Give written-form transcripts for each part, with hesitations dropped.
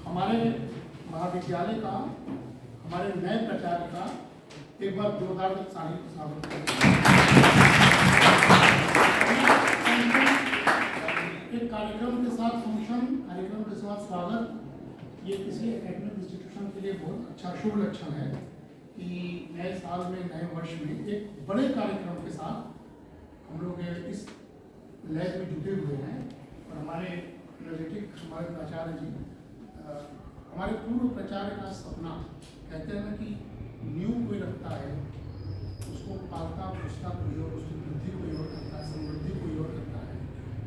हमारे महाविद्यालय का, हमारे नए प्राचार्य का एक बार जोरदार ताली का स्वागत करें। एक कार्यक्रम के साथ फंक्शन, कार्यक्रम के साथ स्वागत, ये किसी एकेडमिक इंस्टीट्यूशन के लिए बहुत अच्छा शुभ लक्षण है कि नए साल में, नए वर्ष में एक बड़े कार्यक्रम के साथ हम लोग इस लैब में जुटे हुए हैं। और हमारे एनर्जेटिक हमारे प्राचार्य जी, हमारे पूर्व प्राचार्य का सपना, कहते हैं ना कि न्यू कोई रखता है उसको पालता पोषता कोई और, उसकी वृद्धि कोई और करता है, समृद्धि कोई और करता है।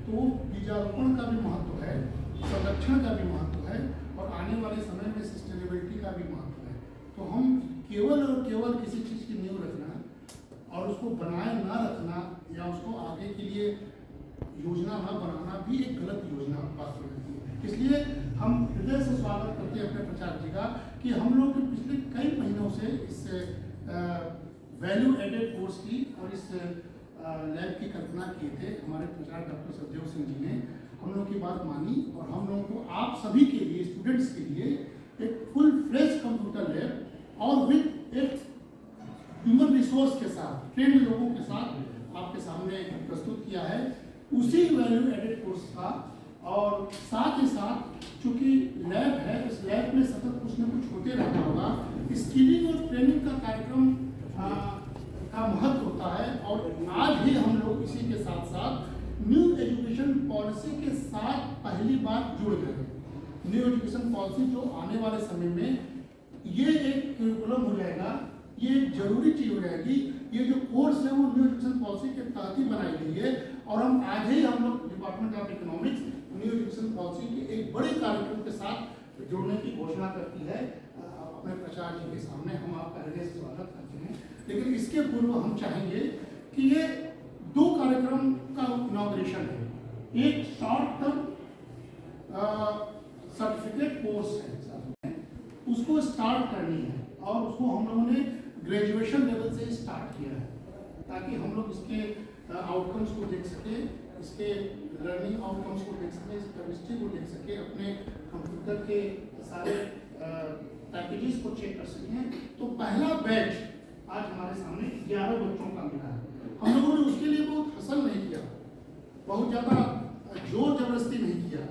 तो बीजारोपण का भी महत्व है, संरक्षण का भी महत्व है और आने वाले समय में सस्टेनेबिलिटी का भी महत्व है। तो हम केवल और केवल किसी चीज़ की नींव रखना और उसको बनाए ना रखना या उसको आगे के लिए योजना न बनाना भी एक गलत योजना वास्तव में। इसलिए हम हृदय से स्वागत करते हैं अपने प्राचार्य जी का कि हम लोग पिछले कई महीनों से इस वैल्यू एडेड कोर्स की और इस लैब की कल्पना किए थे। हमारे प्राचार्य डॉक्टर सतदेव सिंह जी ने हम लोग की बात मानी और हम लोगों को आप सभी के लिए, स्टूडेंट्स के लिए एक फुल फ्लेज कंप्यूटर लैब और विद एक ह्यूमन रिसोर्स के साथ, ट्रेंड लोगों के साथ आपके सामने प्रस्तुत किया है। उसी वैल्यू एडेड कोर्स का और साथ ही साथ चूंकि लैब है, इस लैब में सतत कुछ न कुछ होते रहना होगा। स्किलिंग और ट्रेनिंग का कार्यक्रम का महत्व होता है और आज भी हम लोग इसी के साथ साथ न्यू एजुकेशन पॉलिसी के साथ पहली बार जुड़ गए। न्यू एजुकेशन पॉलिसी जो आने वाले समय में ये एक करिकुलम हो जाएगा, ये एक जरूरी चीज हो जाएगी। ये जो कोर्स है वो न्यू एजुकेशन पॉलिसी के तहत ही बनाई गई है और हम आज ही हम लोग department of economics new education policy के एक बड़े कार्यक्रम के साथ जुड़ने की घोषणा करती है। अपने प्राचार्य जी के सामने हम आपका हृदय से स्वागत करते हैं। लेकिन इसके पूर्व हम चाहेंगे कि ये दो कार्यक्रम का इनॉग्रेशन है। एक शॉर्ट टर्म सर्टिफिकेट कोर्स है, उसको स्टार्ट करनी है और उसको हम लोगों ने ग्रेजुएशन लेवल से स्टार्ट किया है ताकि हम लोग इसके आउटकम्स को देख सके, इसके लर्निंग आउटकम्स को देख सके, इस केमिस्ट्री को देख सके, अपने कंप्यूटर के सारे पैकेजेस को चेक कर सकें। तो पहला बैच आज हमारे सामने 11 बच्चों का मिला है। हम लोगों ने उसके लिए बहुत हसल नहीं किया, बहुत ज़्यादा जोर जबरदस्ती नहीं किया,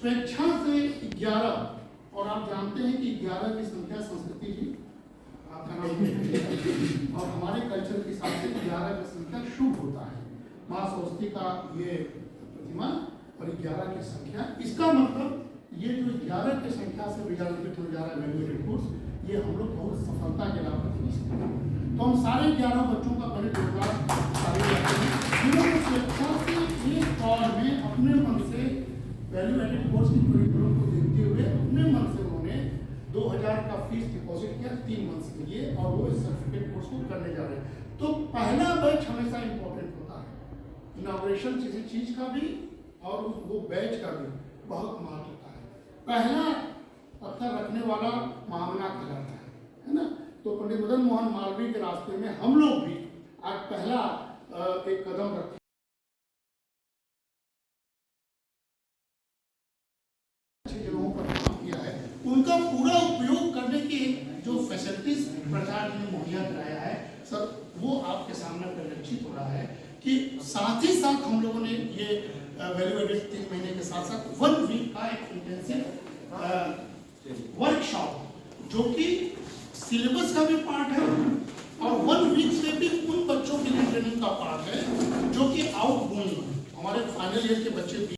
स्वेच्छा से 11। और आप जानते हैं कि 11 की संख्या संस्कृति जी आपका नाम और हमारे कल्चर के हिसाब से 11 की संख्या शुभ होता है। माँ सरस्वती का ये प्रतिमा और 11 की संख्या, इसका मतलब ये जो 11 की संख्या से विजारोपित हो जा रहा है वैल्यू एडेड कोर्स, ये हम लोग बहुत सफलता के लाभ सकते हैं। तो हम सारे 11 बच्चों का बड़े जोरदार तारीफ करते हैं जिन्होंने स्वेच्छा से एक दौर में अपने मन से वैल्यू एडेड कोर्स की करिकुलम को देखते हुए अपने मन से उन्होंने 2000 का फीस डिपॉजिट किया 3 मंथ्स के लिए और वो इस सर्टिफिकेट कोर्स को करने जा रहे हैं। तो पहला बैच हमेशा इंपॉर्टेंट होता है, इनॉग्रेशन किसी चीज का भी और वो बैच का भी बहुत महत्व होता है। पहला पत्थर रखने वाला मामला कहलाता है ना। तो पंडित मदन मोहन मालवीय के रास्ते में हम लोग भी आज पहला एक कदम रखते उनका पूरा उपयोग करने की जो फैसिलिटीज प्राचार्य ने मुहैया कराया है सर, वो आपके सामने परिलक्षित हो रहा है कि साथ ही साथ हम लोगों ने ये वैल्यू एडेड 3 महीने के साथ साथ 1 वीक का एक इंटेंसिव वर्कशॉप जो कि सिलेबस का भी पार्ट है और 1 वीक से भी उन बच्चों के लिए ट्रेनिंग का पार्ट है जो कि आउट गोइंग है। हमारे फाइनल ईयर के बच्चे भी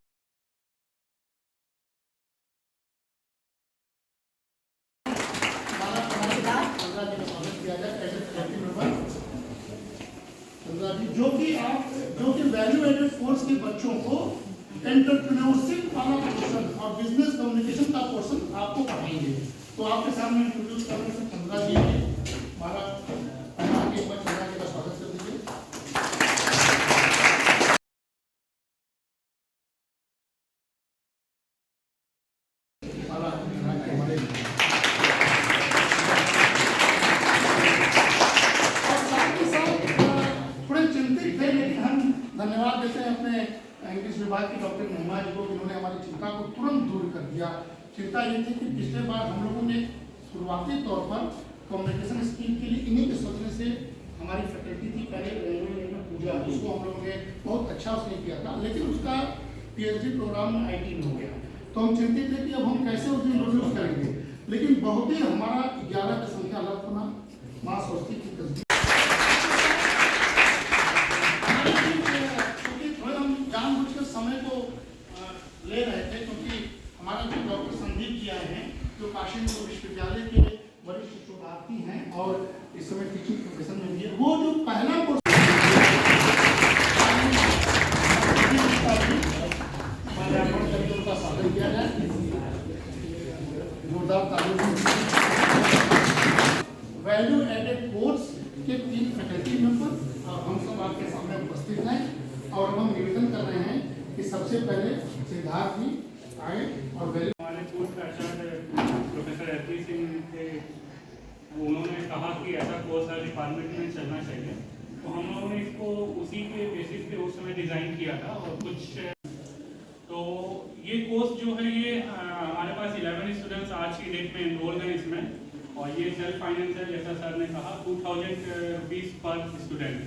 जो कि वैल्यू एडेड कोर्स के बच्चों को एंटरप्रेन्योरशिप वाला पोर्शन और बिजनेस कम्युनिकेशन का पोर्शन आपको पढ़ाएंगे। तो आपके सामने इंट्रोड्यूस करने से चंद्रा जी हमारा एक बार चंद्रा जी का स्वागत कर दीजिए। धन्यवाद देते हैं अपने इंग्लिश विभाग की डॉक्टर महिमा जी को, इन्होंने हमारी चिंता को तुरंत दूर कर दिया। चिंता ये थी कि पिछले बार हम लोगों ने शुरुआती तौर पर कम्युनिकेशन स्किल के लिए इन्हीं के सोचने से हमारी फैकल्टी थी पहले पूजा, उसको हम लोगों ने बहुत अच्छा उसने किया था, लेकिन उसका पीएचडी प्रोग्राम आईटी में हो गया। तो हम चिंतित थे कि अब हम कैसे उसे इंट्रोड्यूस करेंगे, लेकिन बहुत ही हमारा 11 की संख्या अलग होना माँ सरस्वती की तस्वीर, क्योंकि थोड़े हम जानबूझकर समय को ले रहे थे, क्योंकि हमारा जो डॉक्टर संदीप जी आए हैं जो काशी विश्वविद्यालय के वरिष्ठ शोधार्थी हैं और इस समय टीचिंग प्रोफेशन में भी है, वो जो पहला कोर्स का स्वागत किया जाए, जोरदार तालियों। वैल्यू एडेड कोर्स के 3 फैकल्टी मेंबर हम सब आपके सामने उपस्थित हैं और हम निवेदन कर रहे हैं कि सबसे पहले सिद्धार्थ जी आए और वैल्यू हमारे कोर्स का आचार्य प्रोफेसर एपी सिंह थे, उन्होंने कहा कि ऐसा कोर्स हर डिपार्टमेंट में चलना चाहिए, तो हम लोगों ने इसको उसी के बेसिस पे उस समय डिज़ाइन किया था। और कुछ तो ये कोर्स जो है ये हमारे पास 11 स्टूडेंट्स आज की डेट में एनरोल हैं इसमें, और ये सेल्फ फाइनेंस है जैसा सर ने कहा, 2000 रुपीज़ पर स्टूडेंट।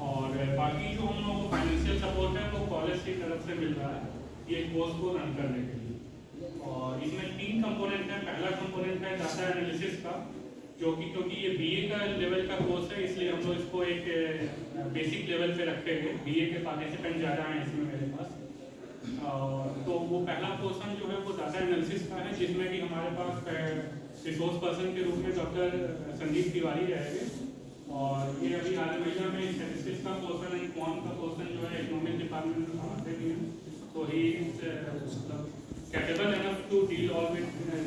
और बाकी जो हम लोगों को फाइनेंशियल सपोर्ट है वो कॉलेज की तरफ से मिल रहा है ये कोर्स को रन करने के लिए। और इसमें 3 कंपोनेंट है। पहला कंपोनेंट है डाटा एनालिसिस का, जो कि क्योंकि ये बीए का लेवल का कोर्स है इसलिए हम लोग इसको एक बेसिक लेवल पे रखेंगे। बीए के पार्टिसिपेंट ज़्यादा हैं इसमें मेरे पास, तो वो पहला पोर्शन जो है वो डाटा एनालिसिस का है, जिसमें कि हमारे पास रिसोर्स पर्सन के रूप में डॉक्टर संदीप तिवारी रहेंगे। और ये अभी हाल महीना में स्टैटिस्टिक्स का पोर्शन है, क्वांट का पोर्शन जो है इकोनॉमिक डिपार्टमेंट में आते भी हैं, तो ही capable enough to deal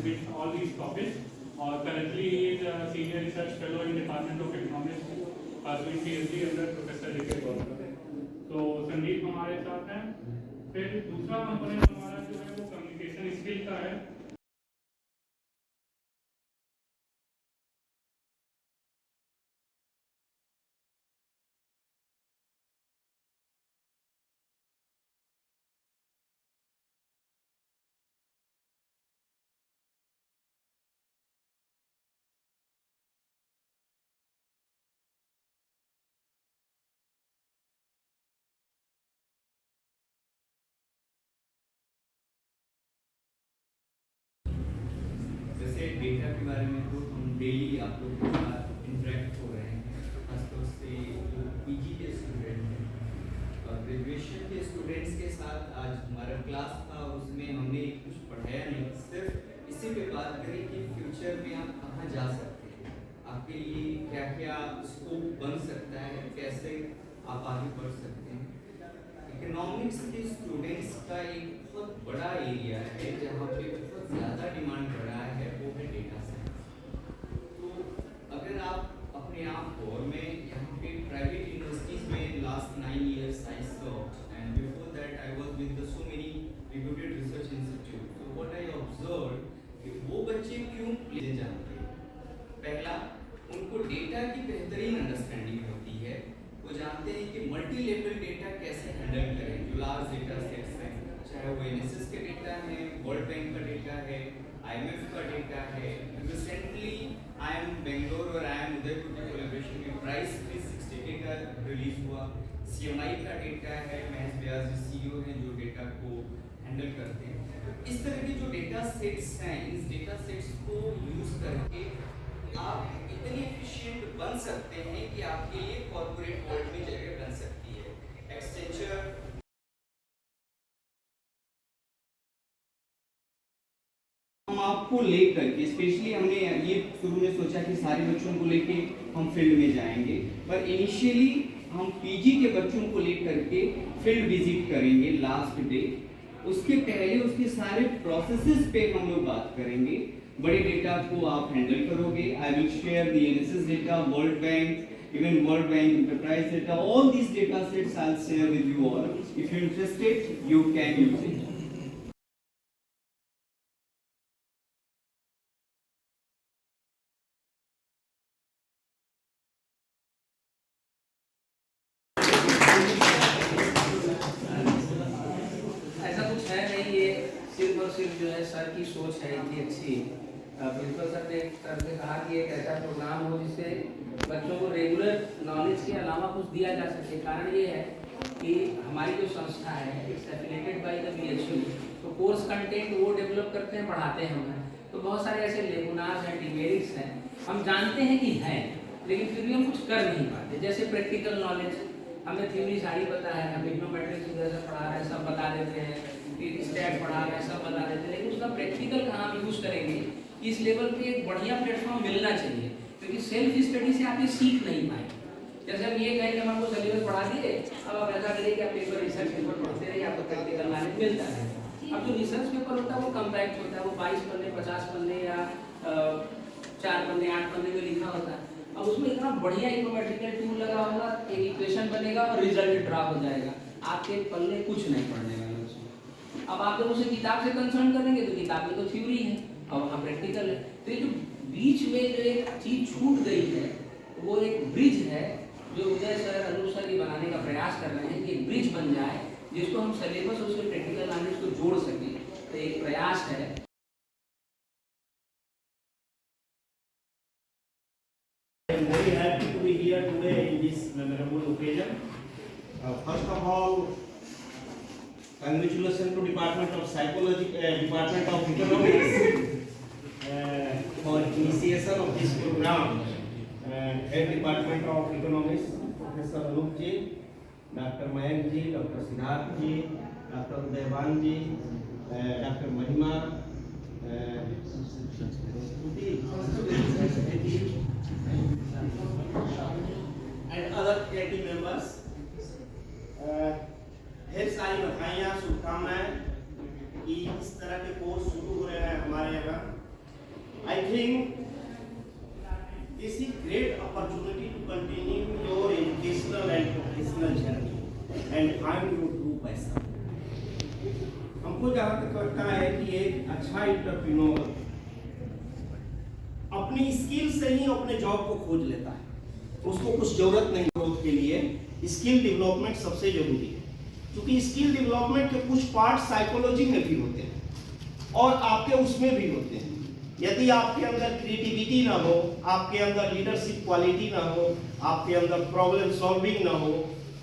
with all these topics. और currently he is a senior research fellow in Department of Economics, pursuing PhD under Professor D.K. Gowda। तो संदीप हमारे साथ हैं। फिर दूसरा कंपोनेंट हमारा जो है वो कम्युनिकेशन स्किल का है। जैसे डेटा के बारे में तो हम डेली आप लोग के साथ इंटरेक्ट हो रहे हैं, खासतौर से जो पीजी के स्टूडेंट हैं और ग्रेजुएशन के स्टूडेंट्स के साथ आज हमारा क्लास था, उसमें हमने कुछ पढ़ाया नहीं, सिर्फ इसी पे बात करी कि फ्यूचर में आप कहाँ जा सकते हैं, आपके लिए क्या क्या स्कोप बन सकता है, कैसे आप आगे बढ़ सकते हैं। इकोनॉमिक्स के स्टूडेंट्स का एक बहुत बड़ा एरिया है जहाँ पे बहुत ज़्यादा डिमांड बढ़ रहा है, वो है डेटा साइंस। तो अगर आप अपने आप को, और मैं यहाँ पे प्राइवेट यूनिवर्सिटीज़ में last 9 years I served, and before that I was with so many reputed research institutes. So what I observed कि वो बच्चे क्यों ले जाते हैं, पहला उनको डेटा की बेहतरीन अंडरस्टैंडिंग होती है, वो जानते हैं कि मल्टी लेवल डेटा कैसे हैंडल करें, जो लार्ज डेटा सेट्स हैं, चाहे वो एनएसएस के डेटा है, वर्ल्ड बैंक का डेटा है, आईएमएफ का डेटा है। रिसेंटली आई एम बेंगलोर और आई एम उदयपुर के कोलैबोरेशन में प्राइस 360 डेटा रिलीज हुआ, सीएमआई का डेटा है, महेश व्यास जी सीईओ हैं जो डेटा को हैंडल करते हैं। तो इस तरह के जो डेटा सेट्स हैं, इस डेटा सेट्स को यूज करके आप इतने एफिशिएंट बन सकते हैं कि आपके लिए कॉर्पोरेट वर्ल्ड में जगह बन सकती है। एक्सटेंचर हम आपको लेकर के, स्पेशली हमने ये शुरू में सोचा कि सारे बच्चों को लेके हम फील्ड में जाएंगे, पर इनिशियली हम पीजी के बच्चों को लेकर के फील्ड विजिट करेंगे लास्ट डे। उसके पहले उसके सारे प्रोसेसेस पे हम लोग बात करेंगे। बड़े डेटा को आप हैंडल करोगे, I will share the NSS data, world bank, even World Bank enterprise data, all these data sets I'll share with you all. If you're interested, you can use it. जो है sir की सोच है इतनी अच्छी। Principal sir ने कहा कि एक ऐसा प्रोग्राम हो जिससे बच्चों को रेगुलर नॉलेज के अलावा कुछ दिया जा सके। कारण ये है कि हमारी जो संस्था है it's affiliated by the BHU, तो कोर्स कंटेंट वो डेवलप करते हैं, पढ़ाते हैं हम। तो बहुत सारे ऐसे लेगुनार्स हैं, डिमेरिट्स हैं, हम जानते हैं कि हैं, लेकिन फिर भी हम कुछ कर नहीं पाते। जैसे प्रैक्टिकल नॉलेज, हमें थ्योरी सारी पता है, हम इकोनोमेट्रिक्स जैसा पढ़ा रहे हैं सब बता देते हैं, फिर स्टैट पढ़ा रहे हैं सब बता देते हैं, लेकिन उसका प्रैक्टिकल कहाँ हम यूज़ करेंगे। इस लेवल पे एक बढ़िया प्लेटफॉर्म मिलना चाहिए, क्योंकि सेल्फ स्टडी से आप ये सीख नहीं पाए। जैसे हम ये कहें कि हम आपको सिलेबस पढ़ा दिए, अब आप ऐसा करिए कि आप पेपर रिसर्च पेपर पढ़ते रहिए, आपको प्रैक्टिकल नॉलेज मिलता है। अब जो रिसर्च पेपर होता है वो कम्पैक्ट होता है, वो 22 पन्ने 50 पन्ने या 4 पन्ने 8 पन्ने में लिखा होता है। अब उसमें इतना बढ़िया इकोनोमेट्रिकल टूल लगा होगा, एक इक्वेशन बनेगा और रिजल्ट ड्रा हो जाएगा, आपके पल्ले कुछ नहीं पढ़ने वाले उसमें। अब आप जब उसे किताब से कंसर्न करेंगे तो किताब में तो थ्योरी है और वहाँ प्रैक्टिकल है। तो ये जो बीच में जो एक चीज छूट गई है वो एक ब्रिज है जो उदय सर अनूप सर ये बनाने का प्रयास कर रहे हैं कि एक ब्रिज बन जाए जिसको हम सिलेबस उसके प्रैक्टिकल नॉलेज को जोड़ सकें। तो एक प्रयास है। I am very happy to be here today in this memorable occasion. First of all, congratulations to Department of Psychology, Department of Economics for initiation of this program. Head Department of Economics, Professor Anup ji, Dr. Mayank ji, Dr. Siddharth ji, Dr. Udayan ji, Dr. Mahima, and other team members. ढेर सारी बधाइयाँ, शुभकामनाएं कि इस तरह के course शुरू हो रहे हैं हमारे यहाँ। I think this is great opportunity to continue your educational and professional journey and find your true passion. हमको जहाँ तक लगता है कि एक अच्छा एंटरप्रेन्योर अपनी स्किल से ही अपने जॉब को खोज लेता है, उसको कुछ जरूरत नहीं। ग्रोथ के लिए स्किल डेवलपमेंट सबसे जरूरी है, क्योंकि स्किल डेवलपमेंट के कुछ पार्ट साइकोलॉजी में भी होते हैं और आपके उसमें भी होते हैं। यदि आपके अंदर क्रिएटिविटी ना हो, आपके अंदर लीडरशिप क्वालिटी ना हो, आपके अंदर प्रॉब्लम सॉल्विंग ना हो,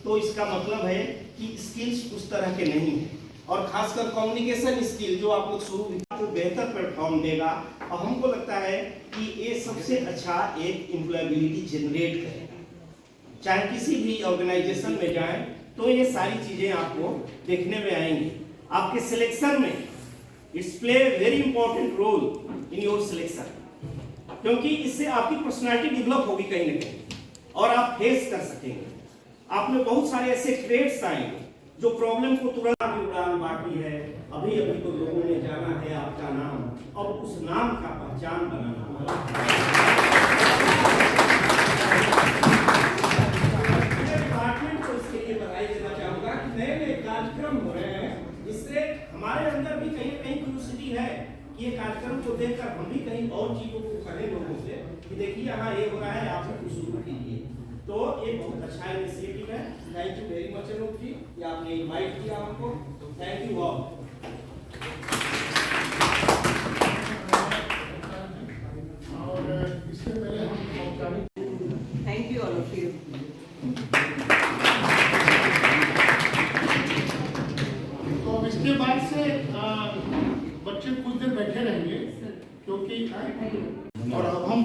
तो इसका मतलब है कि स्किल्स उस तरह के नहीं है। और खासकर कम्युनिकेशन स्किल जो आप लोग शुरू को बेहतर प्लेटफॉर्म देगा, और हमको लगता है कि ये सबसे अच्छा एक एम्प्लॉयबिलिटी जनरेट करेगा। चाहे किसी भी ऑर्गेनाइजेशन में जाएं तो ये सारी चीजें आपको देखने में आएंगी। आपके सिलेक्शन में it's play very important role in your selection, क्योंकि इससे आपकी पर्सनालिटी डेवलप होगी कहीं ना कहीं और आप फेस कर सकेंगे। आप में बहुत सारे ऐसे ट्रेड्स आएंगे जो प्रॉब्लम को तुरंत उड़ान बाकी है। अभी अभी तो लोगों ने जाना है आपका नाम, और उस नाम का पहचान बनाना। डिपार्टमेंट को इसके लिए बधाई देना चाहूंगा कि नए नए कार्यक्रम हो रहे हैं। इससे हमारे अंदर भी कहीं ना कहीं क्यूरियोसिटी है कि ये कार्यक्रम को देखकर हम भी कहीं और चीजों को करें लोगों से कि देखिए यहाँ ये हो रहा है, आप भी कुछ शुरू कीजिए। तो ये बहुत अच्छा इनिशिएटिव है। Thank you very much Anoop ji कि आपने इनवाइट किया हमको। Thank you all. और इससे पहले हम Thank you all of you. तो अब इसके बाद से बच्चे कुछ देर बैठे रहेंगे, क्योंकि और अब हम